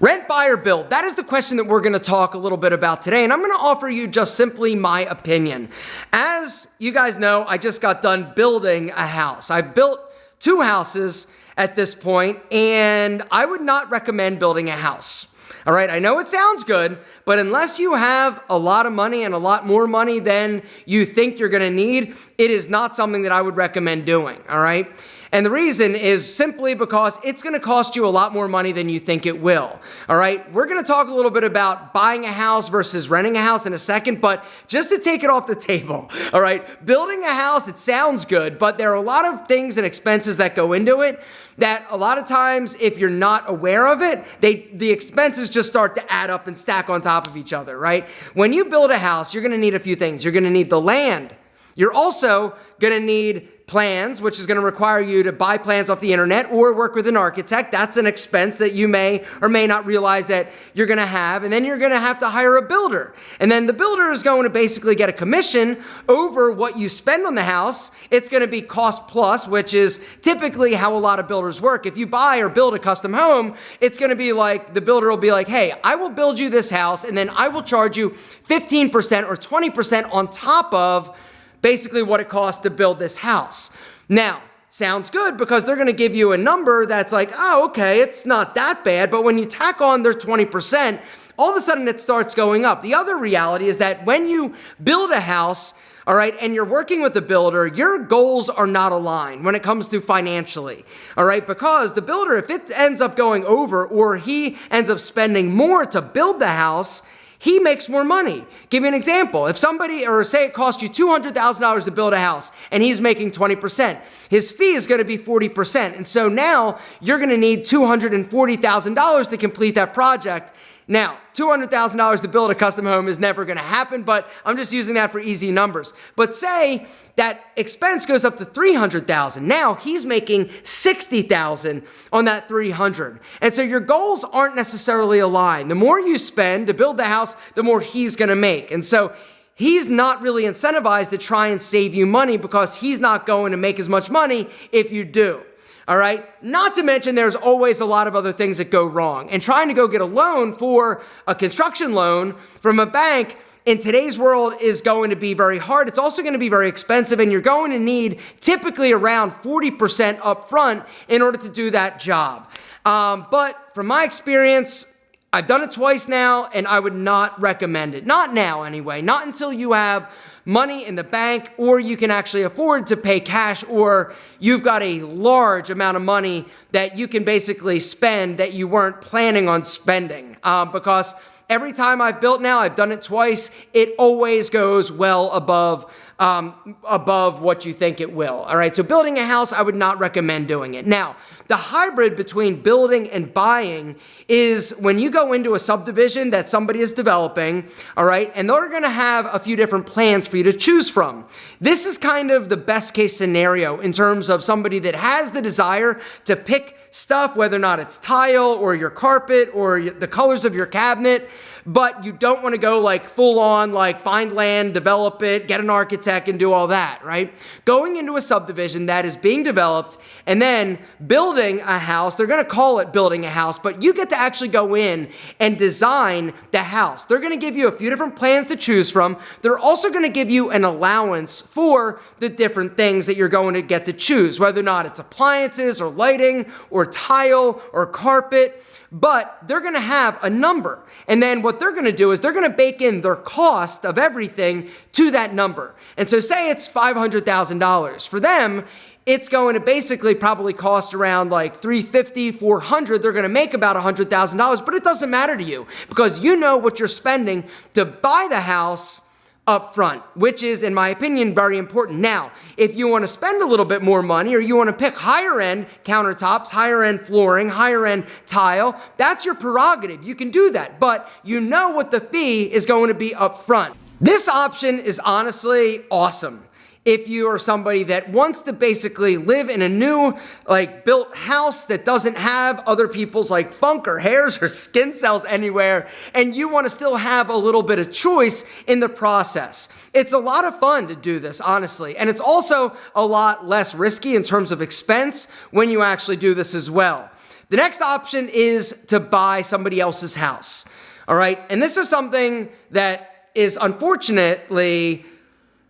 Rent, buy, or build? That is the question that we're going to talk a little bit about today, and I'm going to offer you just simply my opinion. As you guys know, I just got done building a house. I've built 2 houses at this point, and I would not recommend building a house. All right, I know it sounds good, but unless you have a lot of money and a lot more money than you think you're going to need, it is not something that I would recommend doing, all right? And the reason is simply because it's going to cost you a lot more money than you think it will, all right? We're going to talk a little bit about buying a house versus renting a house in a second, but just to take it off the table, all right? Building a house, it sounds good, but there are a lot of things and expenses that go into it that a lot of times, if you're not aware of it, the expenses just start to add up and stack on top of each other, right? When you build a house, you're going to need a few things. You're going to need the land. You're also going to need plans, which is going to require you to buy plans off the internet or work with an architect. That's an expense that you may or may not realize that you're going to have. And then you're going to have to hire a builder. And then the builder is going to basically get a commission over what you spend on the house. It's going to be cost plus, which is typically how a lot of builders work. If you buy or build a custom home, it's going to be like, the builder will be like, hey, I will build you this house, and then I will charge you 15% or 20% on top of basically what it costs to build this house. Now, sounds good because they're going to give you a number that's like, oh, okay, it's not that bad. But when you tack on their 20%, all of a sudden it starts going up. The other reality is that when you build a house, all right, and you're working with the builder, your goals are not aligned when it comes to financially, all right? Because the builder, if it ends up going over or he ends up spending more to build the house, he makes more money. Give you an example. If somebody, or say it cost you $200,000 to build a house and he's making 20%, his fee is going to be 40%. And so now you're going to need $240,000 to complete that project. Now, $200,000 to build a custom home is never going to happen, but I'm just using that for easy numbers. But say that expense goes up to $300,000. Now he's making $60,000 on that $300,000. And so your goals aren't necessarily aligned. The more you spend to build the house, the more he's going to make. And so he's not really incentivized to try and save you money because he's not going to make as much money if you do. All right. Not to mention there's always a lot of other things that go wrong. And trying to go get a loan for a construction loan from a bank in today's world is going to be very hard. It's also going to be very expensive, and you're going to need typically around 40% upfront in order to do that job. But from my experience, I've done it twice now, and I would not recommend it. Not now anyway. Not until you have money in the bank, or you can actually afford to pay cash, or you've got a large amount of money that you can basically spend that you weren't planning on spending. Because every time I've built now, I've done it twice, it always goes well above what you think it will. All right, so building a house, I would not recommend doing it. Now, the hybrid between building and buying is when you go into a subdivision that somebody is developing, all right, and they're going to have a few different plans for you to choose from. This is kind of the best case scenario in terms of somebody that has the desire to pick stuff, whether or not it's tile or your carpet or the colors of your cabinet, but you don't want to go like full on, like find land, develop it, get an architect and do all that, right? Going into a subdivision that is being developed and then building a house, they're going to call it building a house, but you get to actually go in and design the house. They're going to give you a few different plans to choose from. They're also going to give you an allowance for the different things that you're going to get to choose, whether or not it's appliances or lighting or tile or carpet. But they're going to have a number. And then what they're going to do is they're going to bake in their cost of everything to that number. And so say it's $500,000. For them, it's going to basically probably cost around like $350,000, $400,000. They're going to make about $100,000, but it doesn't matter to you because you know what you're spending to buy the house up front, which is, in my opinion, very important. Now, if you want to spend a little bit more money or you want to pick higher end countertops, higher end flooring, higher end tile, that's your prerogative. You can do that, but you know what the fee is going to be up front. This option is honestly awesome. If you are somebody that wants to basically live in a new, like, built house that doesn't have other people's, like, funk or hairs or skin cells anywhere, and you want to still have a little bit of choice in the process. It's a lot of fun to do this, honestly, and it's also a lot less risky in terms of expense when you actually do this as well. the next option is to buy somebody else's house. All right. And this is something that is unfortunately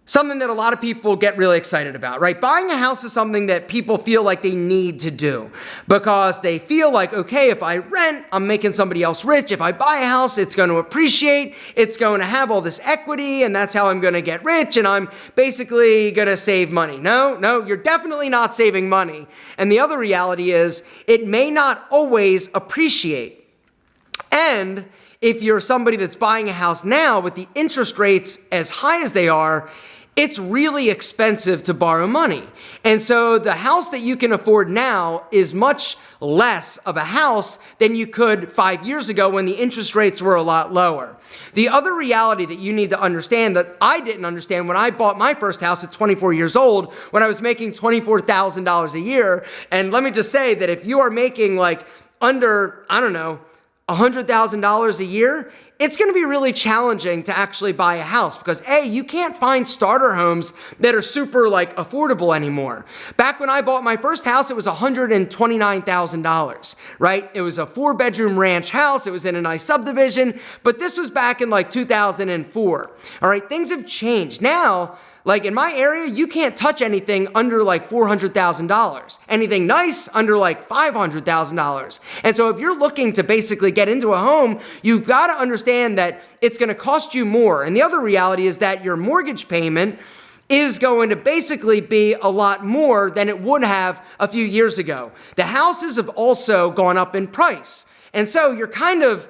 something that a lot of people get really excited about, right? Buying a house is something that people feel like they need to do because they feel like, okay, if I rent, I'm making somebody else rich. If I buy a house, it's going to appreciate, it's going to have all this equity, and that's how I'm going to get rich, and I'm basically going to save money. No, you're definitely not saving money. And the other reality is it may not always appreciate. And if you're somebody that's buying a house now with the interest rates as high as they are, it's really expensive to borrow money. And so the house that you can afford now is much less of a house than you could 5 years ago when the interest rates were a lot lower. The other reality that you need to understand that I didn't understand when I bought my first house at 24 years old, when I was making $24,000 a year. And let me just say that if you are making like under, $100,000 a year, it's going to be really challenging to actually buy a house because A, you can't find starter homes that are super affordable anymore. Back when I bought my first house, it was $129,000, right? It was a 4-bedroom ranch house. It was in a nice subdivision, but this was back in 2004. All right, things have changed. Now, in my area, you can't touch anything under $400,000. Anything nice under $500,000. And so if you're looking to basically get into a home, you've got to understand that it's going to cost you more. And the other reality is that your mortgage payment is going to basically be a lot more than it would have a few years ago. The houses have also gone up in price. And so you're kind of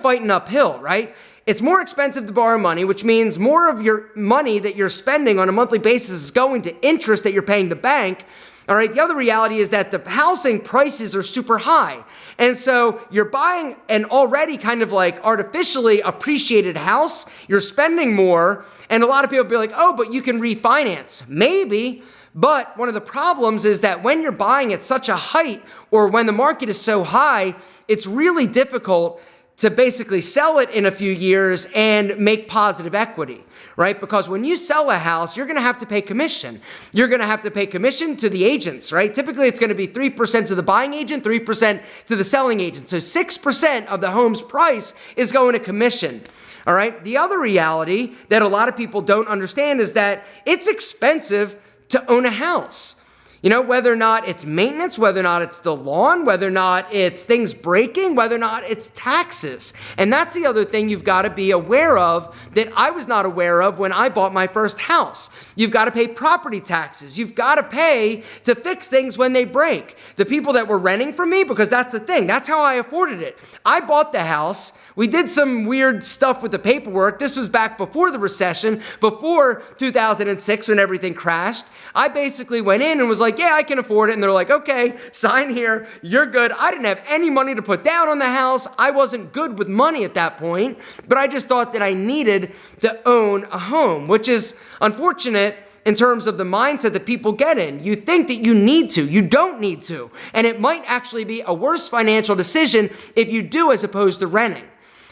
fighting uphill, right? It's more expensive to borrow money, which means more of your money that you're spending on a monthly basis is going to interest that you're paying the bank. All right. The other reality is that the housing prices are super high. And so you're buying an already kind of artificially appreciated house. You're spending more. And a lot of people will be like, oh, but you can refinance. Maybe. But one of the problems is that when you're buying at such a height or when the market is so high, it's really difficult to basically sell it in a few years and make positive equity, right? Because when you sell a house, you're going to have to pay commission. You're going to have to pay commission to the agents, right? Typically, it's going to be 3% to the buying agent, 3% to the selling agent. So 6% of the home's price is going to commission. All right. The other reality that a lot of people don't understand is that it's expensive to own a house. Whether or not it's maintenance, whether or not it's the lawn, whether or not it's things breaking, whether or not it's taxes. And that's the other thing you've got to be aware of that I was not aware of when I bought my first house. You've got to pay property taxes. You've got to pay to fix things when they break. The people that were renting from me, because that's the thing, that's how I afforded it. I bought the house. We did some weird stuff with the paperwork. This was back before the recession, before 2006 when everything crashed. I basically went in and was like, yeah, I can afford it. And they're like, okay, sign here. You're good. I didn't have any money to put down on the house. I wasn't good with money at that point, but I just thought that I needed to own a home, which is unfortunate in terms of the mindset that people get in. You think that you need to. You don't need to. And it might actually be a worse financial decision if you do as opposed to renting.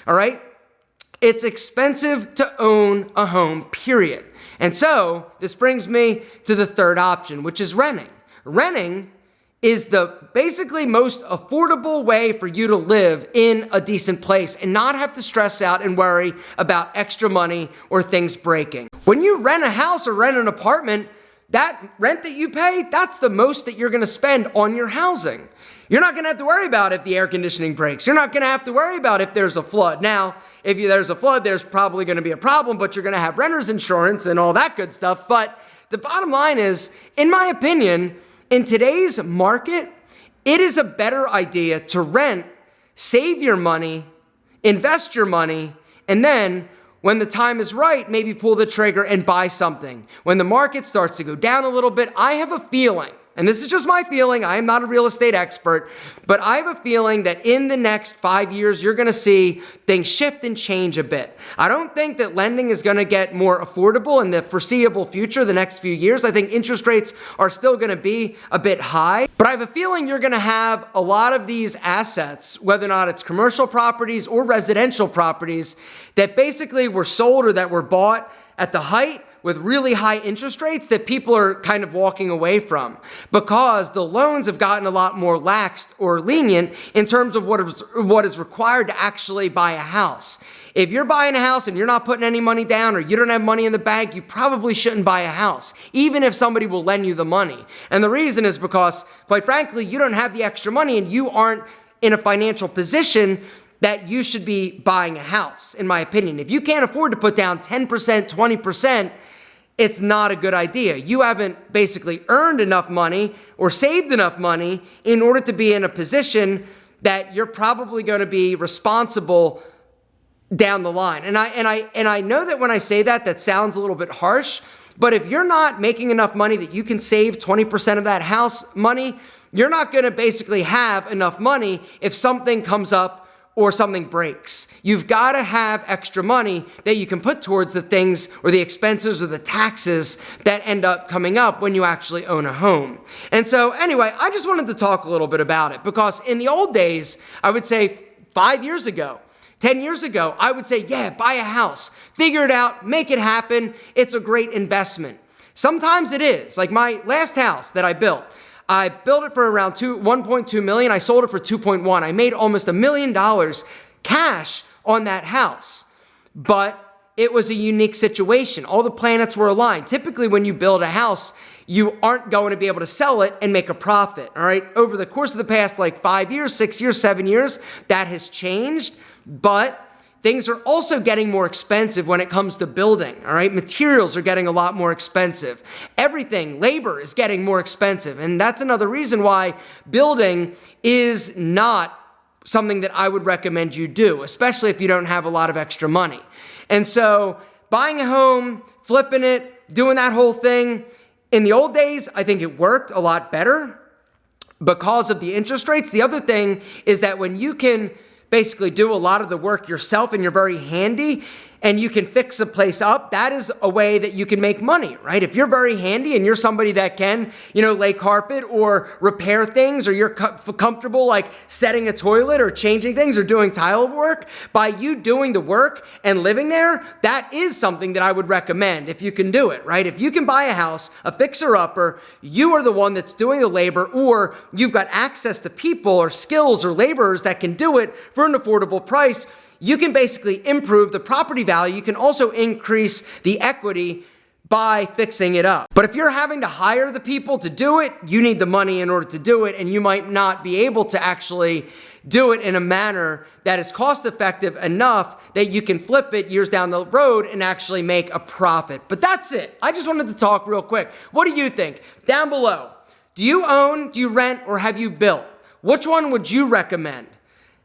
All right? It's expensive to own a home, period. And so this brings me to the third option, which is renting. Renting is the basically most affordable way for you to live in a decent place and not have to stress out and worry about extra money or things breaking. When you rent a house or rent an apartment, that rent that you pay, that's the most that you're going to spend on your housing. You're not going to have to worry about if the air conditioning breaks. You're not going to have to worry about if there's a flood. Now, if there's a flood, there's probably going to be a problem, but you're going to have renter's insurance and all that good stuff. But the bottom line is, in my opinion, in today's market, it is a better idea to rent, save your money, invest your money, and then when the time is right, maybe pull the trigger and buy something. When the market starts to go down a little bit, I have a feeling, and this is just my feeling, I am not a real estate expert, but I have a feeling that in the next 5 years, you're going to see things shift and change a bit. I don't think that lending is going to get more affordable in the foreseeable future, the next few years. I think interest rates are still going to be a bit high, but I have a feeling you're going to have a lot of these assets, whether or not it's commercial properties or residential properties, that basically were sold or that were bought at the height with really high interest rates that people are kind of walking away from because the loans have gotten a lot more laxed or lenient in terms of what is required to actually buy a house. If you're buying a house and you're not putting any money down or you don't have money in the bank, you probably shouldn't buy a house, even if somebody will lend you the money. And the reason is because, quite frankly, you don't have the extra money and you aren't in a financial position that you should be buying a house, in my opinion. If you can't afford to put down 10%, 20%, it's not a good idea. You haven't basically earned enough money or saved enough money in order to be in a position that you're probably going to be responsible down the line. And I know that when I say that, that sounds a little bit harsh, but if you're not making enough money that you can save 20% of that house money, you're not going to basically have enough money if something comes up or something breaks. You've got to have extra money that you can put towards the things or the expenses or the taxes that end up coming up when you actually own a home. And so anyway, I just wanted to talk a little bit about it because in the old days, I would say 5 years ago, 10 years ago, I would say, yeah, buy a house, figure it out, make it happen. It's a great investment. Sometimes it is. Like my last house that I built it for around 1.2 million. I sold it for 2.1. I made almost $1 million cash on that house. But it was a unique situation. All the planets were aligned. Typically, when you build a house, you aren't going to be able to sell it and make a profit. All right. Over the course of the past 5 years, 6 years, 7 years, that has changed. But things are also getting more expensive when it comes to building, all right? Materials are getting a lot more expensive. Everything, labor is getting more expensive. And that's another reason why building is not something that I would recommend you do, especially if you don't have a lot of extra money. And so buying a home, flipping it, doing that whole thing, in the old days, I think it worked a lot better because of the interest rates. The other thing is that when you can basically do a lot of the work yourself and you're very handy and you can fix a place up, that is a way that you can make money, right? If you're very handy and you're somebody that can, lay carpet or repair things, or you're comfortable setting a toilet or changing things or doing tile work, by you doing the work and living there, that is something that I would recommend if you can do it, right? If you can buy a house, a fixer-upper, you are the one that's doing the labor, or you've got access to people or skills or laborers that can do it for an affordable price, you can basically improve the property value. You can also increase the equity by fixing it up. But if you're having to hire the people to do it, you need the money in order to do it, and you might not be able to actually do it in a manner that is cost effective enough that you can flip it years down the road and actually make a profit. But that's it. I just wanted to talk real quick. What do you think? Down below, do you own, do you rent, or have you built? Which one would you recommend?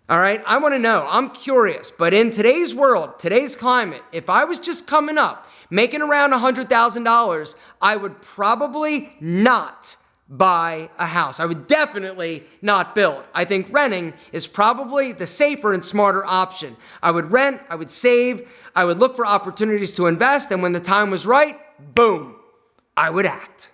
All right, I want to know. I'm curious. But in today's world, today's climate, if I was just coming up, making around $100,000, I would probably not buy a house. I would definitely not build. I think renting is probably the safer and smarter option. I would rent, I would save, I would look for opportunities to invest, and when the time was right, boom, I would act.